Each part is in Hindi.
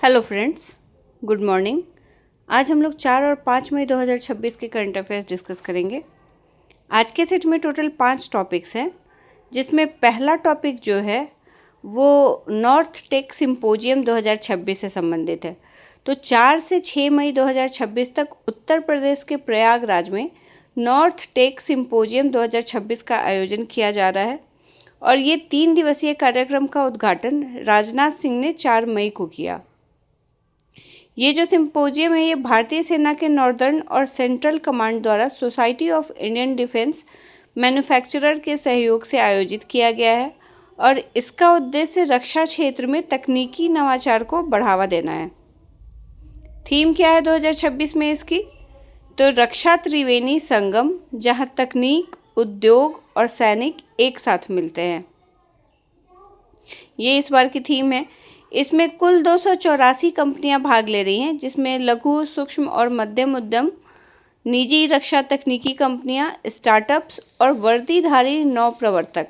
Hello friends, good morning. आज हम लोग 4 और 5 मई 2026 के करंट अफेयर्स डिस्कस करेंगे। आज के सेट में टोटल 5 टॉपिक्स हैं, जिसमें पहला टॉपिक जो है वो नॉर्थ टेक सिम्पोजियम 2026 से संबंधित है। तो 4 से 6 मई 2026 तक उत्तर प्रदेश के प्रयागराज में नॉर्थ टेक सिम्पोजियम 2026 का आयोजन किया जा रहा है और ये 3 दिवसीय कार्यक्रम का उद्घाटन राजनाथ सिंह ने 4 मई को किया। ये जो सिम्पोजियम है ये भारतीय सेना के नॉर्दर्न और सेंट्रल कमांड द्वारा society of Indian defence manufacturer के सहयोग से आयोजित किया गया है और इसका उद्देश्य रक्षा क्षेत्र में तकनीकी नवाचार को बढ़ावा देना है। थीम क्या है 2026 में इसकी? तो रक्षा त्रिवेणी संगम, जहाँ तकनीक, उद्योग और सैनिक एक साथ मिलते हैं। ये इस बार की थीम है। इसमें कुल 284 कंपनियां भाग ले रही हैं, जिसमें लघु, सूक्ष्म और मध्यम उद्यम, निजी रक्षा तकनीकी कंपनियां, स्टार्टअप्स और वर्दीधारी नवप्रवर्तक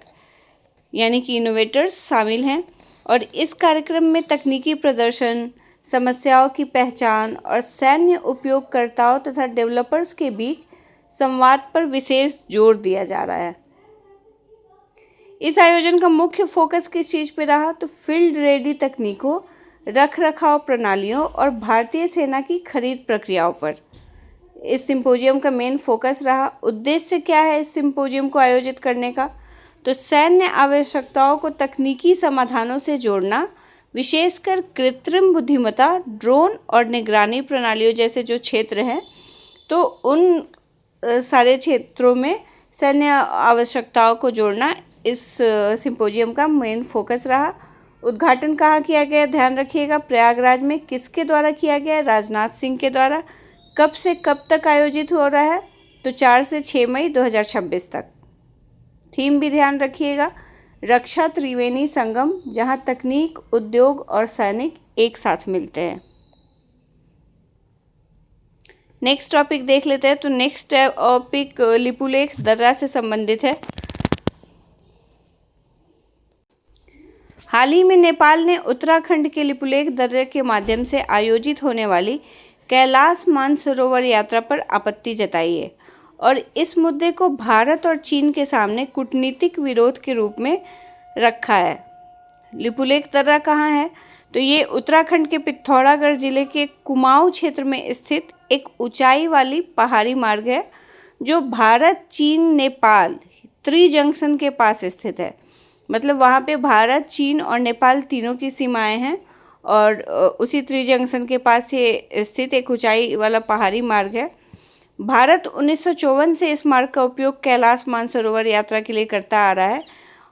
यानी कि इनोवेटर्स शामिल हैं। और इस कार्यक्रम में तकनीकी प्रदर्शन, समस्याओं की पहचान और सैन्य उपयोगकर्ताओं तथा डेवलपर्स के बीच संवाद पर विशेष जोर दिया जा रहा है। इस आयोजन का मुख्य फोकस किस चीज़ पे रहा? तो फील्ड रेडी तकनीकों, रख रखाव प्रणालियों और भारतीय सेना की खरीद प्रक्रियाओं पर इस सिम्पोजियम का मेन फोकस रहा। उद्देश्य क्या है इस सिम्पोजियम को आयोजित करने का? तो सैन्य आवश्यकताओं को तकनीकी समाधानों से जोड़ना, विशेषकर कृत्रिम बुद्धिमत्ता, ड्रोन और निगरानी प्रणालियों जैसे जो क्षेत्र हैं, तो उन सारे क्षेत्रों में सैन्य आवश्यकताओं को जोड़ना इस सिम्पोजियम का मेन फोकस रहा। उद्घाटन कहाँ किया गया? ध्यान रखिएगा, प्रयागराज में। किसके द्वारा किया गया? राजनाथ सिंह के द्वारा। कब से कब तक आयोजित हो रहा है? तो 4 से 6 मई 2026 तक। थीम भी ध्यान रखिएगा, रक्षा त्रिवेणी संगम, जहाँ तकनीक, उद्योग और सैनिक एक साथ मिलते हैं। नेक्स्ट टॉपिक देख लेते हैं। तो नेक्स्ट टॉपिक लिपुलेख दर्रा से संबंधित है। हाल ही में नेपाल ने उत्तराखंड के लिपुलेख दर्रे के माध्यम से आयोजित होने वाली कैलाश मानसरोवर यात्रा पर आपत्ति जताई है और इस मुद्दे को भारत और चीन के सामने कूटनीतिक विरोध के रूप में रखा है। लिपुलेख दर्रा कहाँ है? तो ये उत्तराखंड के पिथौरागढ़ जिले के कुमाऊं क्षेत्र में स्थित एक ऊंचाई वाली पहाड़ी मार्ग है, जो भारत, चीन, नेपाल त्रिजंक्शन के पास स्थित है। मतलब वहाँ पे भारत, चीन और नेपाल तीनों की सीमाएं हैं और उसी त्रिजंक्शन के पास ये स्थित एक ऊंचाई वाला पहाड़ी मार्ग है। भारत 1954 से इस मार्ग का उपयोग कैलाश मानसरोवर यात्रा के लिए करता आ रहा है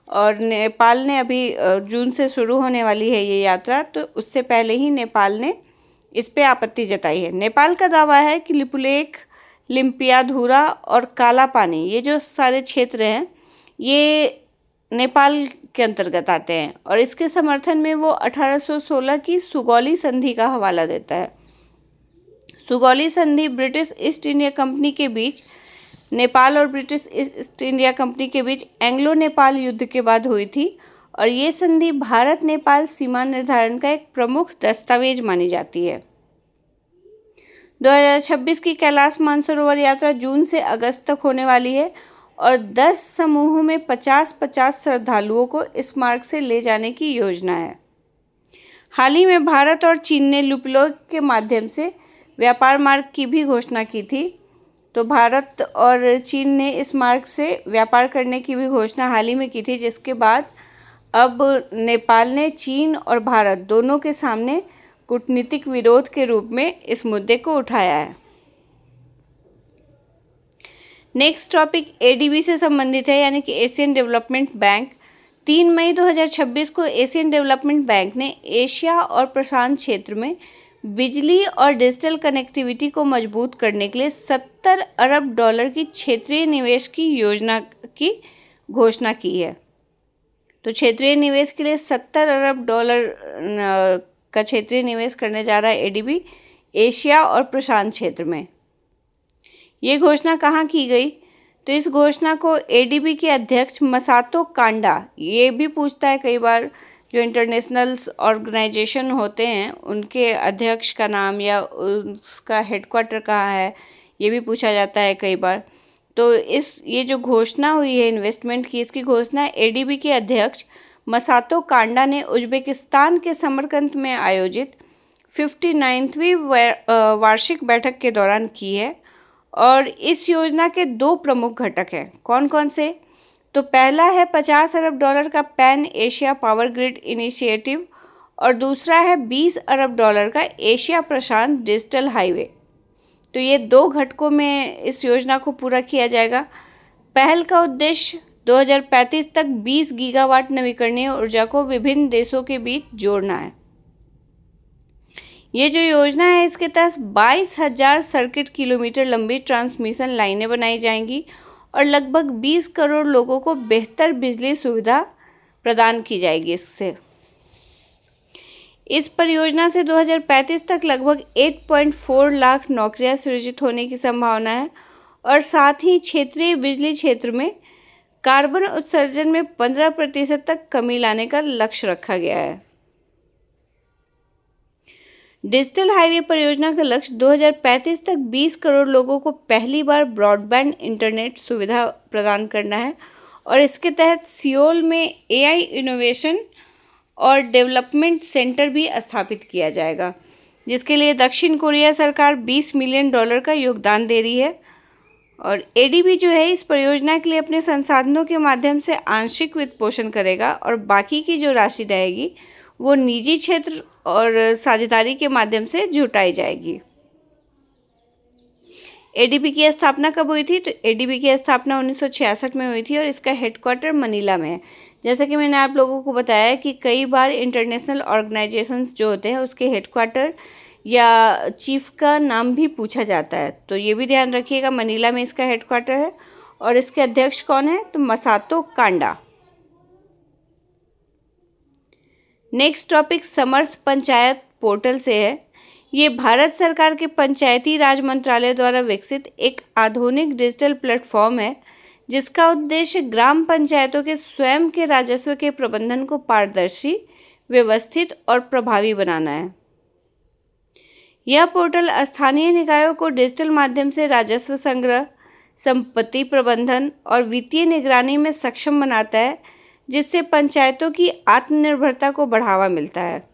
और नेपाल ने अभी जून से शुरू होने वाली है ये यात्रा, तो उससे पहले ही नेपाल ने इस पे आपत्ति जताई है। नेपाल का दावा है कि लिपुलेख, लिम्पियाधुरा और काला पानी, ये जो सारे क्षेत्र हैं, ये नेपाल के अंतर्गत आते हैं और इसके समर्थन में वो 1816 की सुगौली संधि का हवाला देता है। सुगौली संधि ब्रिटिश ईस्ट इंडिया कंपनी के बीच, नेपाल और ब्रिटिश ईस्ट इंडिया कंपनी के बीच एंग्लो नेपाल युद्ध के बाद हुई थी और ये संधि भारत नेपाल सीमा निर्धारण का एक प्रमुख दस्तावेज मानी जाती है। 2026 की कैलाश मानसरोवर यात्रा जून से अगस्त तक होने वाली है और 10 समूहों में 50-50 श्रद्धालुओं को इस मार्ग से ले जाने की योजना है। हाल ही में भारत और चीन ने लिपुलेख के माध्यम से व्यापार मार्ग की भी घोषणा की थी। तो भारत और चीन ने इस मार्ग से व्यापार करने की भी घोषणा हाल ही में की थी, जिसके बाद अब नेपाल ने चीन और भारत दोनों के सामने कूटनीतिक विरोध के रूप में इस मुद्दे को उठाया है। नेक्स्ट टॉपिक एडीबी से संबंधित है, यानी कि एशियन डेवलपमेंट बैंक। 3 मई 2026 को एशियन डेवलपमेंट बैंक ने एशिया और प्रशांत क्षेत्र में बिजली और डिजिटल कनेक्टिविटी को मजबूत करने के लिए 70 अरब डॉलर की क्षेत्रीय निवेश की योजना की घोषणा की है। तो क्षेत्रीय निवेश के लिए 70 अरब डॉलर का क्षेत्रीय निवेश करने जा रहा है एडीबी एशिया और प्रशांत क्षेत्र में। ये घोषणा कहाँ की गई? तो इस घोषणा को एडीबी के अध्यक्ष मसातो कांडा, ये भी पूछता है कई बार जो इंटरनेशनल ऑर्गेनाइजेशन होते हैं उनके अध्यक्ष का नाम या उसका हेडक्वार्टर कहाँ है, ये भी पूछा जाता है कई बार। तो ये जो घोषणा हुई है इन्वेस्टमेंट की, इसकी घोषणा एडीबी के अध्यक्ष मसातो कांडा ने उज्बेकिस्तान के समरकंद में आयोजित 59वीं वार्षिक बैठक के दौरान की है। और इस योजना के 2 प्रमुख घटक हैं। कौन कौन से? तो पहला है $50 अरब का pan Asia power grid initiative और दूसरा है $20 अरब का एशिया प्रशांत डिजिटल हाईवे। तो ये 2 घटकों में इस योजना को पूरा किया जाएगा। पहल का उद्देश्य 2035 तक 20 गीगावाट नवीकरणीय ऊर्जा को विभिन्न देशों के बीच जोड़ना है। ये जो योजना है इसके तहत 22,000 सर्किट किलोमीटर लंबी ट्रांसमिशन लाइनें बनाई जाएंगी और लगभग 20 करोड़ लोगों को बेहतर बिजली सुविधा प्रदान की जाएगी। इससे इस परियोजना से 2035 तक लगभग 8.4 लाख नौकरियां सृजित होने की संभावना है और साथ ही क्षेत्रीय बिजली क्षेत्र में कार्बन उत्सर्जन में 15% तक कमी लाने का लक्ष्य रखा गया है। डिजिटल हाईवे परियोजना का लक्ष्य 2035 तक 20 करोड़ लोगों को पहली बार ब्रॉडबैंड इंटरनेट सुविधा प्रदान करना है और इसके तहत सियोल में एआई इनोवेशन और डेवलपमेंट सेंटर भी स्थापित किया जाएगा, जिसके लिए दक्षिण कोरिया सरकार $20 मिलियन का योगदान दे रही है। और एडीबी जो है इस परियोजना के लिए अपने संसाधनों के माध्यम से आंशिक वित्त पोषण करेगा और बाकी की जो राशि रहेगी वो निजी क्षेत्र और साझेदारी के माध्यम से जुटाई जाएगी। एडीबी की स्थापना कब हुई थी? तो एडीबी की स्थापना 1966 में हुई थी और इसका हेडक्वार्टर मनीला में है। जैसा कि मैंने आप लोगों को बताया कि कई बार इंटरनेशनल ऑर्गेनाइजेशंस जो होते हैं उसके हेडक्वार्टर या चीफ का नाम भी पूछा जाता है, तो ये भी ध्यान रखिएगा, मनीला में इसका हेडक्वार्टर है। और इसके अध्यक्ष कौन है? तो मसातो कांडा। नेक्स्ट टॉपिक समर्थ पंचायत पोर्टल से है। ये भारत सरकार के पंचायती राज मंत्रालय द्वारा विकसित एक आधुनिक डिजिटल प्लेटफॉर्म है जिसका उद्देश्य ग्राम पंचायतों के स्वयं के राजस्व के प्रबंधन को पारदर्शी, व्यवस्थित और प्रभावी बनाना है। यह पोर्टल स्थानीय निकायों को डिजिटल माध्यम से राजस्व संग्रह, संपत्ति प्रबंधन और वित्तीय निगरानी में सक्षम बनाता है, जिससे पंचायतों की आत्मनिर्भरता को बढ़ावा मिलता है।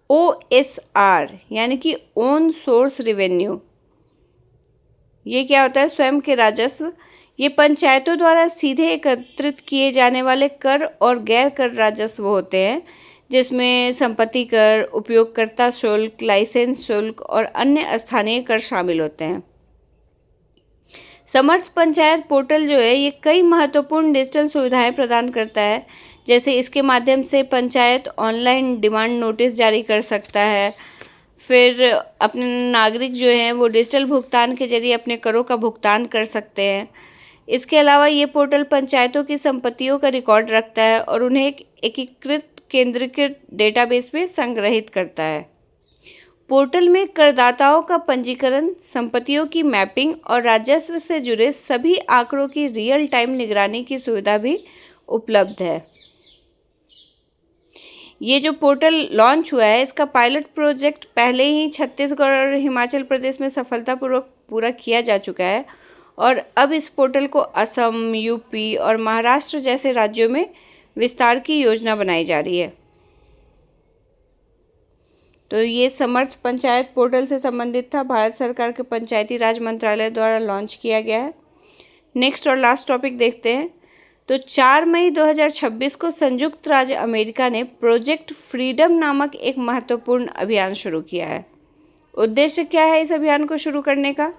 OSR यानी कि ओन सोर्स रेवेन्यू, ये क्या होता है? स्वयं के राजस्व। ये पंचायतों द्वारा सीधे एकत्रित किए जाने वाले कर और गैर कर राजस्व होते हैं, जिसमें संपत्ति कर, उपयोगकर्ता शुल्क, लाइसेंस शुल्क और अन्य स्थानीय कर शामिल होते हैं। समर्थ पंचायत पोर्टल जो है ये कई महत्वपूर्ण डिजिटल सुविधाएं प्रदान करता है, जैसे इसके माध्यम से पंचायत ऑनलाइन डिमांड नोटिस जारी कर सकता है, फिर अपने नागरिक जो हैं वो डिजिटल भुगतान के जरिए अपने करों का भुगतान कर सकते हैं। इसके अलावा ये पोर्टल पंचायतों की संपत्तियों का रिकॉर्ड रखता है और उन्हें एक एकीकृत केंद्रीकृत डेटाबेस में संग्रहित करता है। पोर्टल में करदाताओं का पंजीकरण, संपत्तियों की मैपिंग और राजस्व से जुड़े सभी आंकड़ों की रियल टाइम निगरानी की सुविधा भी उपलब्ध है। ये जो पोर्टल लॉन्च हुआ है इसका पायलट प्रोजेक्ट पहले ही छत्तीसगढ़ और हिमाचल प्रदेश में सफलतापूर्वक पूरा किया जा चुका है और अब इस पोर्टल को असम, यूपी और महाराष्ट्र जैसे राज्यों में विस्तार की योजना बनाई जा रही है। तो ये समर्थ पंचायत पोर्टल से संबंधित था, भारत सरकार के पंचायती राज मंत्रालय द्वारा लॉन्च किया गया है। नेक्स्ट और लास्ट टॉपिक देखते हैं। तो 4 मई 2026 को संयुक्त राज्य अमेरिका ने प्रोजेक्ट फ्रीडम नामक एक महत्वपूर्ण अभियान शुरू किया है। उद्देश्य क्या है इस अभियान को शुरू करने का?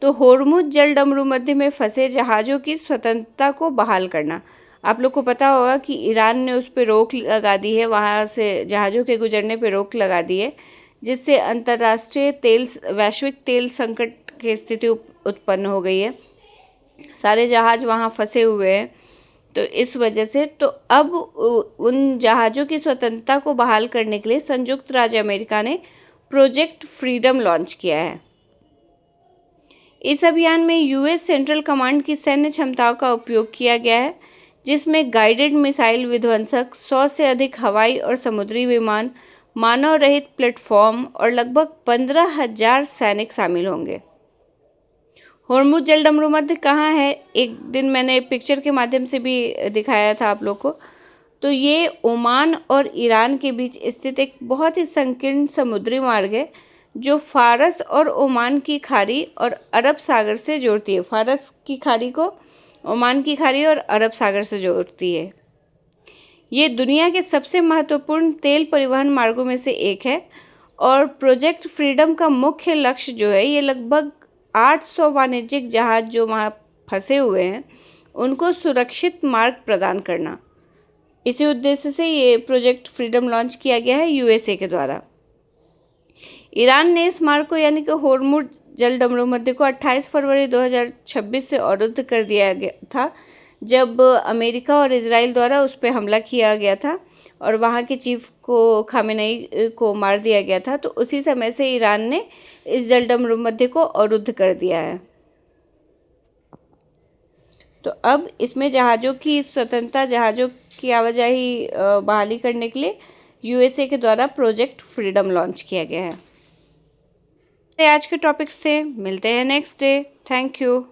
तो होर्मुज जलडमरू मध्य में फंसे जहाज़ों की स्वतंत्रता को बहाल करना। आप लोग को पता होगा कि ईरान ने उस पर रोक लगा दी है, वहाँ से जहाज़ों के गुजरने पर रोक लगा दी है, जिससे अंतर्राष्ट्रीय वैश्विक तेल संकट की स्थिति उत्पन्न हो गई है। सारे जहाज़ वहाँ फंसे हुए हैं, तो इस वजह से तो अब उन जहाज़ों की स्वतंत्रता को बहाल करने के लिए संयुक्त राज्य अमेरिका ने प्रोजेक्ट फ्रीडम लॉन्च किया है। इस अभियान में यूएस सेंट्रल कमांड की सैन्य क्षमताओं का उपयोग किया गया है, जिसमें गाइडेड मिसाइल विध्वंसक, 100 से अधिक हवाई और समुद्री विमान, मानव रहित प्लेटफॉर्म और लगभग 15,000 सैनिक शामिल होंगे। होर्मुज जलडमरू मध्य कहाँ है? एक दिन मैंने पिक्चर के माध्यम से भी दिखाया था आप लोग को। तो ये ओमान और ईरान के बीच स्थित एक बहुत ही संकीर्ण समुद्री मार्ग है जो फारस और ओमान की खाड़ी और अरब सागर से जोड़ती है। फारस की खाड़ी को ओमान की खाड़ी और अरब सागर से जोड़ती है। ये दुनिया के सबसे महत्वपूर्ण तेल परिवहन मार्गों में से एक है और प्रोजेक्ट फ्रीडम का मुख्य लक्ष्य जो है, ये लगभग 800 वाणिज्यिक जहाज जो वहाँ फंसे हुए हैं उनको सुरक्षित मार्ग प्रदान करना। इसी उद्देश्य से ये प्रोजेक्ट फ्रीडम लॉन्च किया गया है यूएसए के द्वारा। ईरान ने इस मार्ग को यानी कि होर्मुज जलडमरू मध्य को 28 फरवरी 2026 से अवरुद्ध कर दिया गया था, जब अमेरिका और इजराइल द्वारा उस पर हमला किया गया था और वहाँ के चीफ को खामेनेई को मार दिया गया था। तो उसी समय से ईरान ने इस जलडमरू मध्य को अवरुद्ध कर दिया है। तो अब इसमें जहाज़ों की स्वतंत्रता, जहाज़ों की आवाजाही बहाली करने के लिए यूएसए के द्वारा प्रोजेक्ट फ्रीडम लॉन्च किया गया है। आज के टॉपिक्स थे, मिलते हैं नेक्स्ट डे। Thank you.